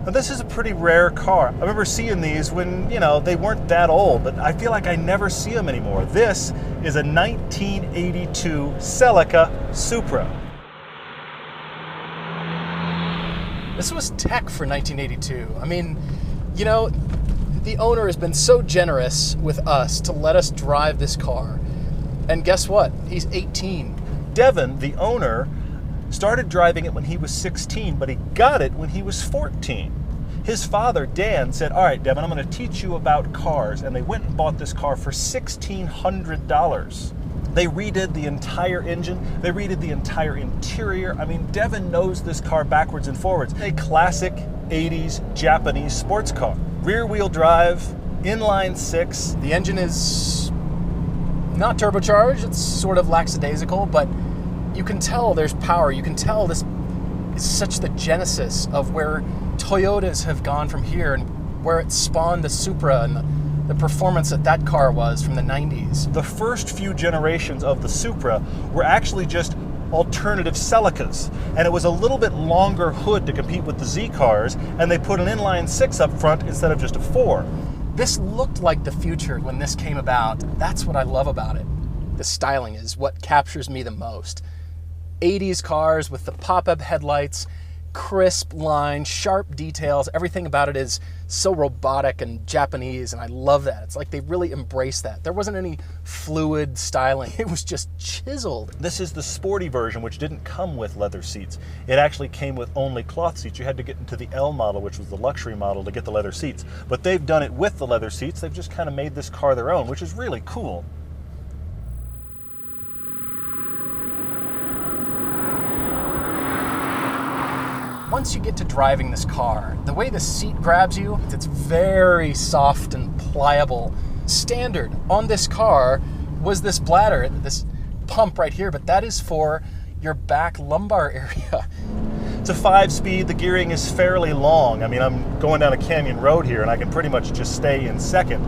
Now, this is a pretty rare car. I remember seeing these when, they weren't that old, but I feel like I never see them anymore. This is a 1982 Celica Supra. This was tech for 1982. I mean, the owner has been so generous with us to let us drive this car. And guess what? He's 18. Devin, the owner, started driving it when he was 16, but he got it when he was 14. His father, Dan, said, all right, Devin, I'm going to teach you about cars. And they went and bought this car for $1,600. They redid the entire engine. They redid the entire interior. I mean, Devin knows this car backwards and forwards. A classic 80s Japanese sports car. Rear-wheel drive, inline six. The engine is not turbocharged. It's sort of lackadaisical, but you can tell there's power. You can tell this is such the genesis of where Toyotas have gone from here and where it spawned the Supra and the performance that car was from the 90s. The first few generations of the Supra were actually just alternative Celicas, and it was a little bit longer hood to compete with the Z cars, and they put an inline six up front instead of just a 4. This looked like the future when this came about. That's what I love about it. The styling is what captures me the most. 80s cars with the pop-up headlights, crisp lines, sharp details. Everything about it is so robotic and Japanese, and I love that. It's like they really embraced that. There wasn't any fluid styling. It was just chiseled. This is the sporty version, which didn't come with leather seats. It actually came with only cloth seats. You had to get into the L model, which was the luxury model, to get the leather seats. But they've done it with the leather seats. They've just kind of made this car their own, which is really cool. Once you get to driving this car, the way the seat grabs you, it's very soft and pliable. Standard on this car was this bladder, this pump right here, but that is for your back lumbar area. It's a 5-speed. The gearing is fairly long. I mean, I'm going down a canyon road here, and I can pretty much just stay in second.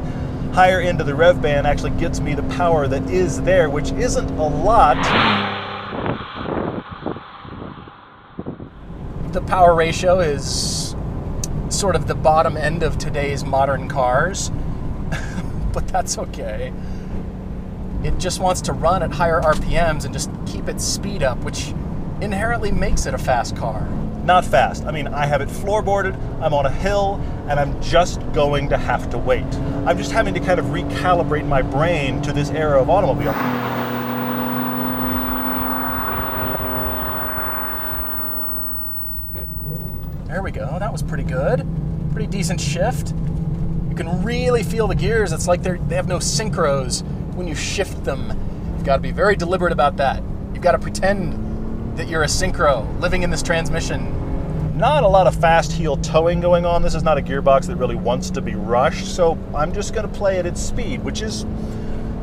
Higher end of the rev band actually gets me the power that is there, which isn't a lot. The power ratio is sort of the bottom end of today's modern cars, but that's okay. It just wants to run at higher RPMs and just keep its speed up, which inherently makes it a fast car. Not fast. I mean, I have it floorboarded, I'm on a hill, and I'm just going to have to wait. I'm just having to kind of recalibrate my brain to this era of automobile. There we go, that was pretty good. Pretty decent shift. You can really feel the gears. It's like they have no synchros when you shift them. You've got to be very deliberate about that. You've got to pretend that you're a synchro living in this transmission. Not a lot of fast heel towing going on. This is not a gearbox that really wants to be rushed, so I'm just going to play at its speed, which is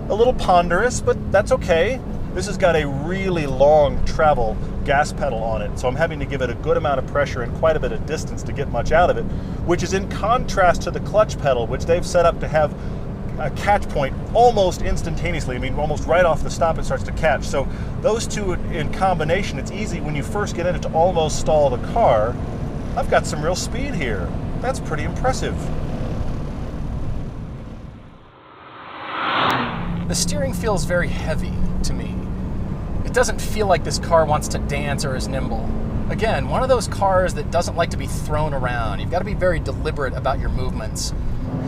a little ponderous, but that's okay. This has got a really long travel gas pedal on it, so I'm having to give it a good amount of pressure and quite a bit of distance to get much out of it, which is in contrast to the clutch pedal, which they've set up to have a catch point almost instantaneously. I mean, almost right off the stop it starts to catch. So those two in combination, it's easy when you first get in it to almost stall the car. I've got some real speed here. That's pretty impressive. The steering feels very heavy to me. It doesn't feel like this car wants to dance or is nimble. Again, one of those cars that doesn't like to be thrown around. You've got to be very deliberate about your movements.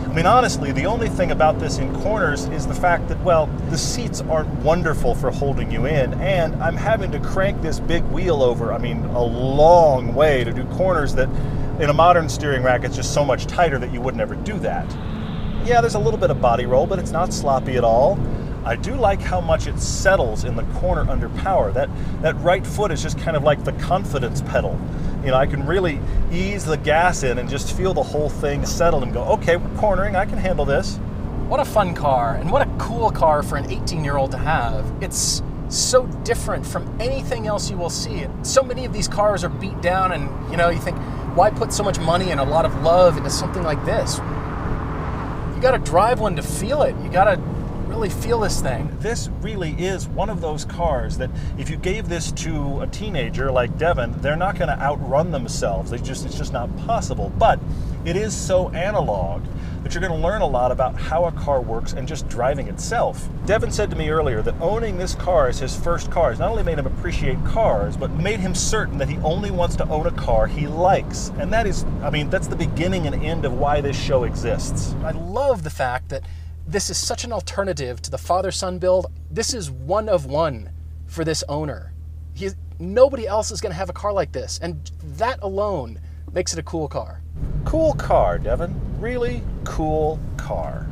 I mean, honestly, the only thing about this in corners is the fact that, well, the seats aren't wonderful for holding you in, and I'm having to crank this big wheel over, I mean, a long way to do corners that in a modern steering rack, it's just so much tighter that you would never do that. Yeah, there's a little bit of body roll, but it's not sloppy at all. I do like how much it settles in the corner under power. That right foot is just kind of like the confidence pedal. You know, I can really ease the gas in and just feel the whole thing settle and go, okay, we're cornering, I can handle this. What a fun car, and what a cool car for an 18-year-old to have. It's so different from anything else you will see. So many of these cars are beat down, and you think, why put so much money and a lot of love into something like this? You gotta drive one to feel it. You gotta really really feel this thing. This really is one of those cars that if you gave this to a teenager like Devin, they're not going to outrun themselves. It's just not possible. But it is so analog that you're going to learn a lot about how a car works and just driving itself. Devin said to me earlier that owning this car as his first car has not only made him appreciate cars, but made him certain that he only wants to own a car he likes. And that is, I mean, that's the beginning and end of why this show exists. I love the fact that this is such an alternative to the father-son build. This is one of one for this owner. Nobody else is going to have a car like this, and that alone makes it a cool car. Cool car, Devin. Really cool car.